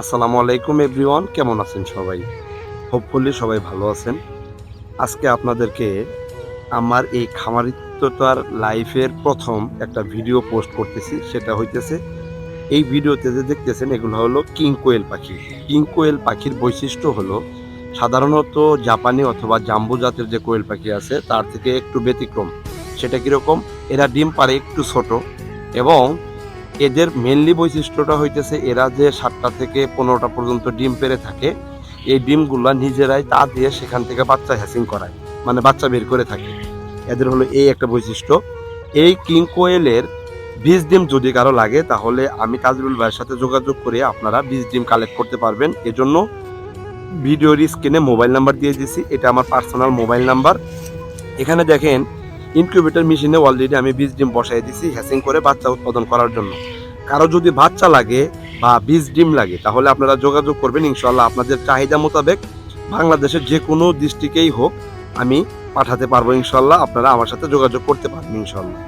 আসসালামু আলাইকুম এভরিওয়ান, কেমন আছেন সবাই? হোপফুলি সবাই ভালো আছেন। আজকে আপনাদেরকে আমার এই খামারিত্বতার লাইফের প্রথম একটা ভিডিও পোস্ট করতেছি। সেটা হইতেছে এই ভিডিওতে যে দেখতেছেন এগুলো হলো কিং কোয়েল পাখি। কিং কোয়েল পাখির বৈশিষ্ট্য হলো সাধারণত জাপানি অথবা জাম্বো জাতের যে কোয়েল পাখি আছে তার থেকে একটু ব্যতিক্রম। সেটা কীরকম? এরা ডিম পাড়ে একটু ছোট এবং এদের মেনলি বৈশিষ্ট্যটা হইতেছে এরা যে ৭টা থেকে ১৫টা পর্যন্ত ডিম পেড়ে থাকে, এই ডিমগুলা নিজেরাই তা দিয়ে সেখান থেকে বাচ্চা হ্যাচিং করায়, মানে বাচ্চা বের করে থাকে। এদের হলো এই একটা বৈশিষ্ট্য। এই কিং কোয়েলের বীজ ডিম যদি কারো লাগে তাহলে আমি তাজরুল ভাইয়ের সাথে যোগাযোগ করে আপনারা বীজ ডিম কালেক্ট করতে পারবেন। এজন্য ভিডিওর স্ক্রিনে মোবাইল নাম্বার দিয়ে দিছি, এটা আমার পার্সোনাল মোবাইল নাম্বার। এখানে দেখেন ইনকিউবেটর মেশিনে অলরেডি আমি বীজ ডিম বসাই দিছি হ্যাচিং করে বাচ্চা উৎপাদন করার জন্য। কারো যদি বাচ্চা লাগে বা বীজ ডিম লাগে তাহলে আপনারা যোগাযোগ করবেন, ইনশাল্লাহ আপনাদের চাহিদা মোতাবেক বাংলাদেশের যে কোনো ডিস্ট্রিক্টেই হোক আমি পাঠাতে পারবো ইনশাল্লাহ। আপনারা আমার সাথে যোগাযোগ করতে পারবেন ইনশাল্লাহ।